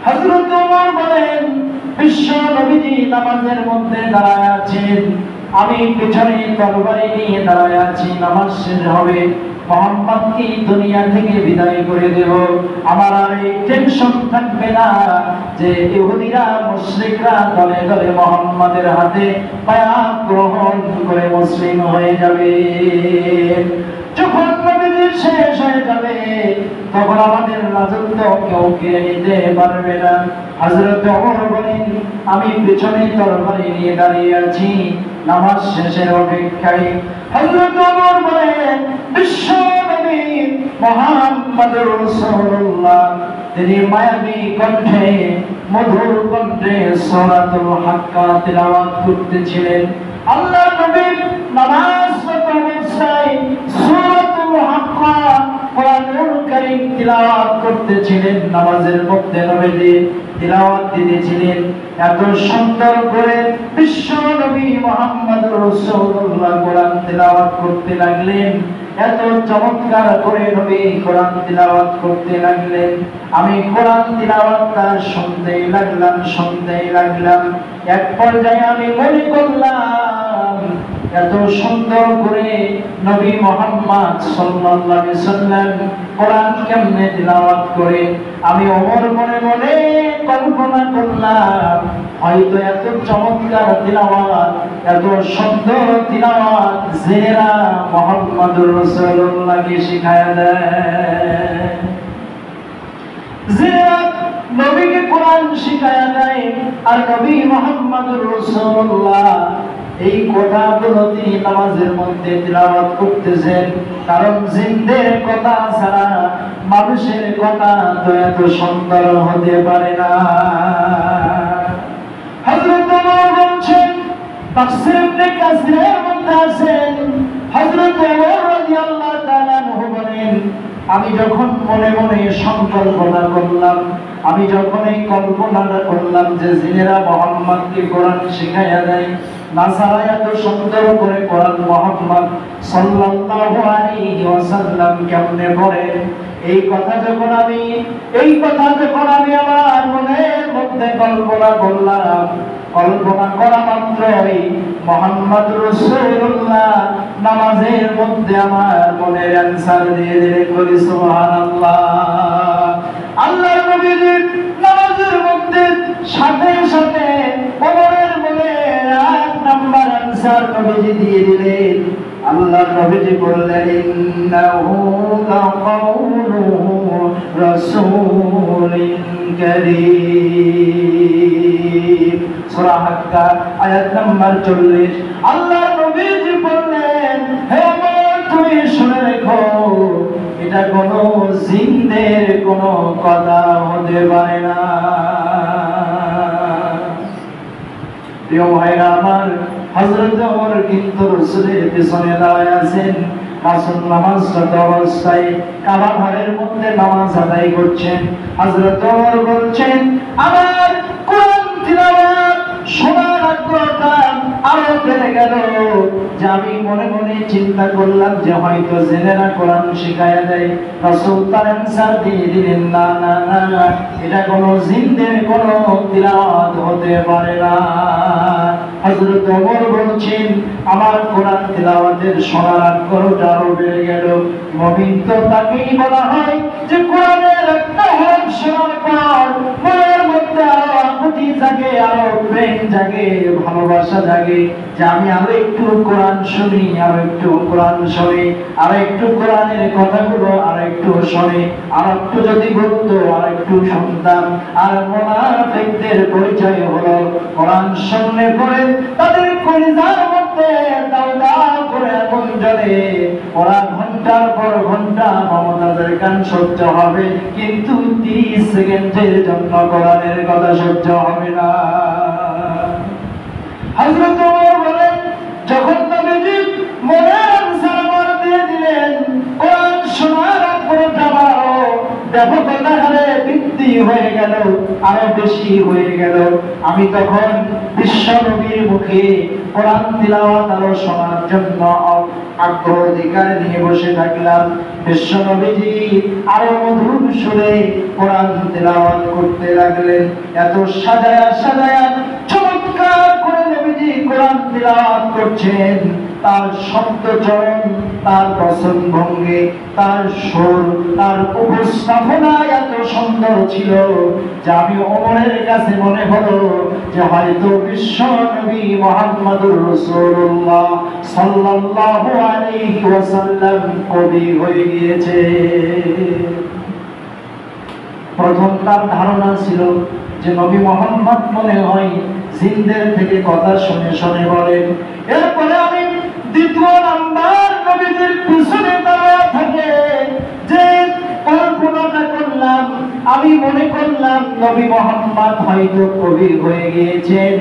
হযরত ওমর বলেন, বিশ্ব নবীজি নামাজের মধ্যে দাঁড়ায় আছেন, আমি পিছনে তরবারি নিয়ে দাঁড়ায় আছি, নামাজ শেষ হবে, মুহাম্মদকে দুনিয়া থেকে বিদায় করে দেব। আমার আর এই টেনশন থাকবে না যে ইহুদিরা মুশরিকরা দলে দলে মুহাম্মাদের হাতে বায়াত গ্রহণ করে মুসলিম হয়ে যাবে। যখন নবীজি শেষ হয়ে যাবে তখন আমাদের রাজত্ব কেউ কেড়ে নিতে পারবে না। হযরত ওমর বলেন, আমি পিছনে তরবারি নিয়ে দাঁড়িয়ে আছি নামাজ শেষের অপেক্ষায়। হযরত ওমর বলেন, বিশ্ব নবী মুহাম্মদুর রাসূলুল্লাহ তিনি মায়াবী কণ্ঠে মধুর কণ্ঠে সূরাতুল হাক্কা তিলাওয়াত করতেছিলেন। আল্লাহর নবী নামাজরত অবস্থায় সূরাতুল হাক্কা কোরআনুল কারীম তিলাওয়াত করতেছিলেন। নামাজের মধ্যে নবীজি তিলাওয়াত দিতেছিলেন। এত সুন্দর করে বিশ্ব নবী মুহাম্মদুর রাসূলুল্লাহ কোরআন তিলাওয়াত করতে লাগলেন, এত চমৎকার করে নবী কোরআন তিলাওয়াত করতে লাগলেন। আমি কোরআন তিলাওয়াতটা শুনতেই লাগলাম। এক পর্যায়ে আমি মনে করলাম, এত সুন্দর করে নবী মুহাম্মদ সাল্লাল্লাহু আলাইহি সাল্লাম কোরআন কেমনে তিলাওয়াত করে। আমি ওমর মনে মনে কল্পনা করলাম, হয়তো এত চমৎকার তিলাওয়াত, এত সুন্দর তিলাওয়াত যারা মুহাম্মদুর রাসূলুল্লাহকে শিখায়া দেয়, যারা নবীকে কোরআন শিখায়া দেয়। আর নবী মুহাম্মদুর রাসূলুল্লাহ এই কথাগুলো তিনি নামাজের মধ্যে তিলাওয়াত করতেছেন, কারণ জিনদের কথা ছাড়া মানুষের কথা তো এত সুন্দর হতে পারে না। হযরত ওমর বলছেন, তাফসীর ইবনে কাসিরের মধ্যে আছেন, হযরত ওমর রাদিয়াল্লাহু তাআলা আনহু বলেন, আমি যখন মনে মনে সংকল্পনা করলাম, আমি যখন এই কল্পনাটা করলাম যে জিনেরা মুহাম্মদকে কোরআন শিখাইয়া দেয়, নাসারা এত সুন্দর করে কোরআন মুহাম্মদ সাল্লাল্লাহু আলাইহি ওয়াসাল্লাম কেমনে পড়ে, এই কথা যখন আমি আমার মনের মধ্যে কল্পনা করলাম, কল্পনা করা মাত্রই মুহাম্মদুর রাসূলুল্লাহ নামাজের মধ্যে আমার মনের অ্যানসার দিয়ে দিলেন। বলি সুবহানাল্লাহ। আল্লাহর নবীজি নামাজের মধ্যে সাথে সাথে ওমরের মনে এক নাম্বার অ্যানসার নবীজি দিয়ে দিলেন। আল্লাহর নবীজি বললেন, ইন্নাহু লাকাউলু রাসূলিন কারীম। সূরা হাক্কা আয়াত নাম্বার 40। আল্লাহর নবীজি বললেন, হে ওমর তুমি শুনে রেখো, এটা কোনো জিনদের কোনো কথা হতে পারে না। প্রিয় ভাইরা আমার, হযরত ওমর কিন্তু রাসূলের পিছনে দাঁড়ায় আছেন। রাসূল নামাজরত অবস্থায় কাবা ঘরের মধ্যে নামাজ আদায় করছেন। হযরত ওমর বলছেন, আমার কোরআন তিলাওয়াত শোনার আগ্রহটা আরো বেড়ে গেল, যে আমি মনে মনে চিন্তা করলাম যে হয়তো জেনেরা কোরআন শিখায়া দেয়। রাসূল তার অ্যানসার দিয়ে দিলেন, না না না, এটা কোনো জিনদের কোনো তিলাওয়াত হতে পারে না। হযরত ওমর বলছেন, আমার কোরআন তিলাওয়াতের শোনার আগ্রহটা আরো বেড়ে গেল। মুমিন তো তাকেই বলা হয় যে কোরআনের একটা হরফ শোনার পর মনের মধ্যে আরো আকুতি জাগে, আরো প্রেম জাগে, ভালোবাসা জাগে, যে আমি আরো একটু কোরআন শুনি, আরো একটু কোরআন শুনি, আরো একটু কোরআনের কথাগুলো আর একটু শুনি, আর একটু যদি বলতো আর একটু শুনতাম। আর মুনাফিকদের পরিচয় হলো কোরআন শুনলে পরে তাদের কলিজার মধ্যে দাও দাও করে আগুন জ্বলে। ওরা ঘন্টার পর ঘন্টা মমতাজের গান সহ্য হবে, কিন্তু 30 সেকেন্ডের জন্য কোরআনের কথা সহ্য হবে না। হযরত ওমর বলেন, যখন নবীজি মনের অ্যানসার আমার দিয়ে দিলেন, কোরআন শোনার আগ্রহটা আরো ব্যাপকতা হারে বৃদ্ধি হয়ে গেল, আরো বেশি হয়ে গেল। আমি তখন বিশ্ব নবীর মুখে কোরআন তিলাওয়াত আরো শোনার জন্য আগ্রহ অধিকার নিয়ে বসে থাকলাম। বিশ্ব নবীজি আরো মধুর সুরে কোরআন তেলাওয়াত করতে লাগলেন। এত সাজায়া সাজায়া চমৎকার করে নবীজি কোরআন তেলাওয়াত করছেন। তার শব্দচয়ন, তার বচন ভঙ্গি, তার সুর, তার উপস্থাপনা এত সুন্দর ছিল যে আমি ওমরের কাছে মনে হলো যে হয়তো বিশ্ব নবী মুহাম্মদুর রাসূলুল্লাহ সাল্লাল্লাহু আলাইহি ওয়াসাল্লাম কবি হয়ে গিয়েছে। প্রথম তার ধারণা ছিল যে নবী মুহাম্মদ মনে হয় জিনদের থেকে কথা শুনে শুনে বলেন। এরপরে আমি দ্বিতীয় নাম্বার নবীদের পিছনে দাঁড়া থাকে যে কল্পনাটা করলাম, আমি মনে করলাম নবী মুহাম্মদ হয়তো কবি হয়ে গিয়েছেন।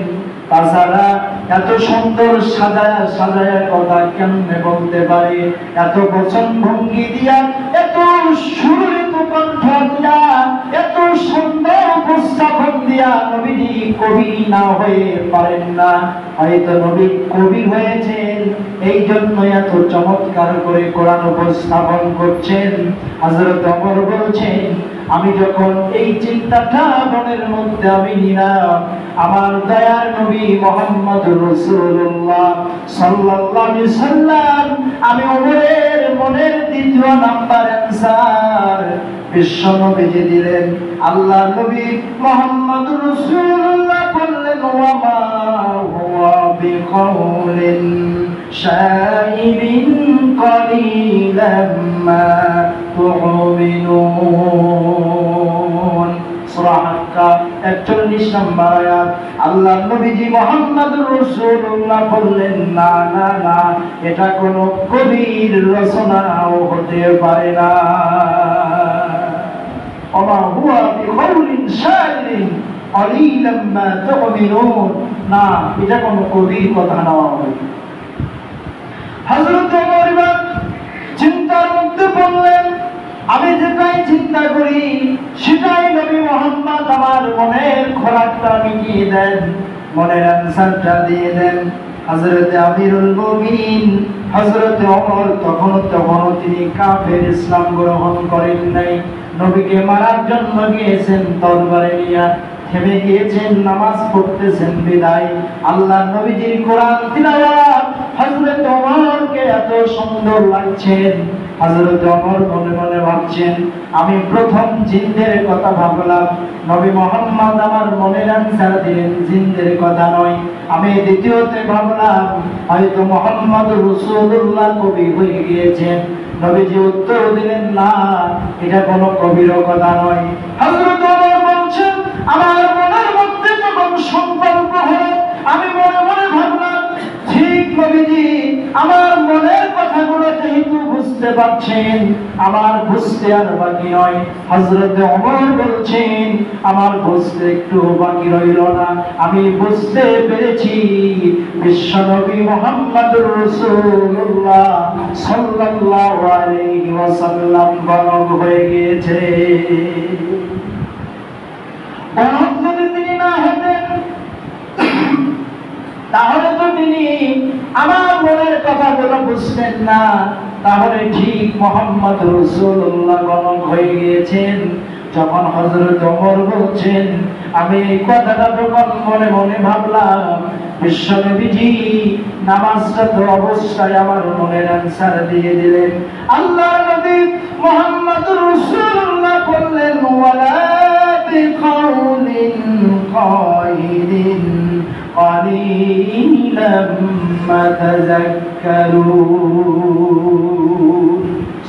তাছাড়া এত সুন্দর সাজায়া সাজায়া কথা কেমনে বলতে পারে, এত বচন ভঙ্গি দিয়া, এত সুরিত কণ্ঠ দিয়া, এত সুন্দর উপস্থাপন দিয়া নবীজি কবি না হয়ে পারেন না। হয়তো নবী কবি হয়েছেন, এই জন্য এত চমৎকার করে কোরআন উপস্থাপন করছেন। হযরত ওমর বলছেন, আমি যখন এই চিন্তাটা মনের মধ্যে আমি নিলাম, আমার দয়ার নবী মুহাম্মদুর রাসূলুল্লাহ সাল্লাল্লাহু আলাইহি সাল্লাম, আমি ওমরের মনের দ্বিতীয় নাম্বার অ্যানসার বিশ্ব নবীজি দিলেন। আল্লাহ নবী মুহাম্মদুর রাসূলুল্লাহ বললেন, ওয়া মা হুয়া বিকাউলিন শাইরিন কলিলাম মা তুমিনুন। সূরা হাক্কা 41 নম্বর আয়াত। আল্লাহ নবীজি মুহাম্মদুর রাসূলুল্লাহ বললেন, না না না, এটা কোন কবির রচনাও হতে পারে না। ওমা হুয়া বিকাউলিন শাইরিন কলিলাম মা তুমিনুন, না, এটা কোন কবির কথা নয়। হযরত ওমর চিন্তার মধ্যে বললেন, আমি যেটাই চিন্তা করি সেটাই নবী মুহাম্মদ আমার মনের খোরাকটা মিটিয়ে দেন, মনের আনসারটা দিয়ে দেন। হযরত আমিরুল মুমিনিন হযরত ওমর তখনও তিনি কাফের, ইসলাম গ্রহণ করেন নাই। নবীকে মারার জন্য গিয়েছেন তরবারে নিয়ে, থেমে গিয়েছেন, নামাজ পড়তেছেন বিদায়। আল্লাহ নবীজির কোরআন তিলাওয়াত হযরত ওমরকে এত সুন্দর লাগছেন। হযরত ওমর মনে মনে ভাবছেন, আমি প্রথম জিনদের কথা ভাবলাম, নবী মুহাম্মদ আমার মনের আনসার দিলেন জিনদের কথা নয়। আমি দ্বিতীয়তে ভাবলাম হয়তো মুহাম্মদ রাসূলুল্লাহ কবি হয়ে গিয়েছেন। নবীজি উত্তর দিলেন, না, এটা কোনো কবির কথা নয়। হযরত ওমর বলছেন, আমার মনের মধ্যে যখন সংকল্প হলো, আমি মনে মনে ভাবলাম, ঠিক নবীজি আমার মনের কথাগুলো যেহেতু বুঝতে পারছেন, আমার বুঝতে আর বাকি নয়। হযরত ওমর বলছেন, আমার বুঝতে একটু বাকি রইল না, আমি বুঝতে পেরেছি বিশ্বনবী মুহাম্মদুর রাসূলুল্লাহ সাল্লাল্লাহু আলাইহি ওয়াসাল্লাম বলদ হয়ে গিয়েছে। যদি তিনি না হতেন তাহলে তো তিনি আমার মনের কথাগুলো বুঝতেন না, তাহলে ঠিক মুহাম্মদ রাসূলুল্লাহ গণক হয়ে গিয়েছেন। যখন হযরত ওমর বলছেন, আমি এই কথাটা যখন মনে মনে ভাবলাম, বিশ্বনবীজি নামাজরত অবস্থায় আমার মনের আনসার দিয়ে দিলেন। আল্লাহর নবী মুহাম্মদুর রাসূলুল্লাহ বললেন, ওয়ালা বিকাউলিন কাইদিন قليلا ما تذكرون।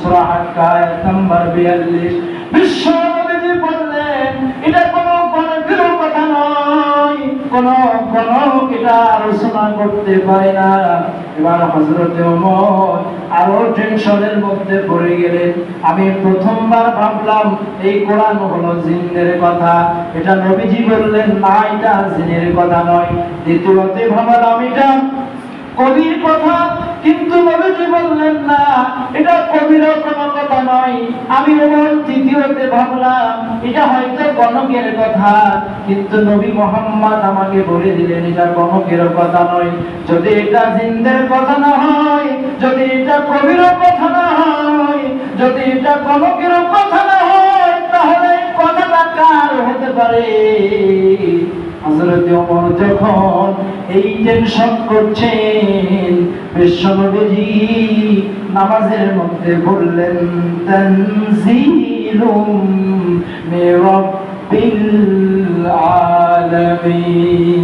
সূরা হাক্কা আয়াত নাম্বার 42। বিশ্বনবী বললেন, এটা কোনো গণকের কথা নয়, কোনো গণক এটা আলোচনা করতে পারে না। এবার হযরত ওমর আরো টেনশনের মধ্যে পড়ে গেলেন। আমি প্রথমবার ভাবলাম এই কোরআন হলো জিনদের কথা, এটা নবীজি বললেন, না, এটা জিনের কথা নয়। দ্বিতীয়তে ভাবলাম এটা কবির কথা, কিন্তু নবীজি বললেন না, এটা কবির কোনো কথা নয়। আমি ওমর তৃতীয়তে ভাবলাম এটা হয়তো গণকের কথা, কিন্তু নবী মুহাম্মদ আমাকে বলে দিলেন এটা গণকের কথা নয়। যদি এটা জিন্দের কথা না হয়, যদি এটা কবির কথা না হয়, যদি এটা গণকের কথা না হয়, তাহলে কথাটা কার হতে পারে? হযরত ওমর যখন এই টেনশন করছেন, বিশ্বনবীজি নামাজের মধ্যে বললেন তানজিলুম মির রাব্বিল আলামিন।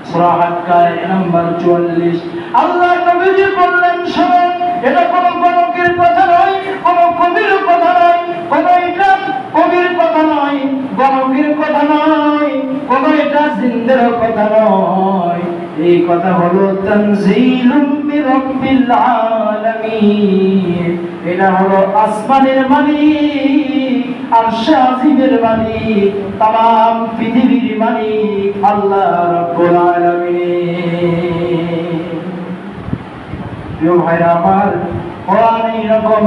সূরা হাক্কা নাম্বার 44। আল্লাহ নবীজি বললেন, শুনুন, এটা কোনো গণকের কথা নয়, কোনো কবির কথা নয়, কোনো এটা কবির কথা নয়, গণকের কথা নয়, কোনো এটা জিন্দের কথা নয়। এই কথা হলো তানজিলুম মির রাব্বিল আলামিন। এটা হলো আসমানের মালিক, আরশ আজিমের মালিক, তাম পৃথিবীর মালিক আল্লাহ রাব্বুল আলামিন। প্রিয় ভাইরা আমার, কোরআন এরকম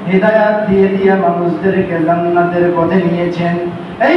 হিদায়াত দিয়ে দিয়ে মানুষদেরকে জান্নাতের পথে নিয়েছেন।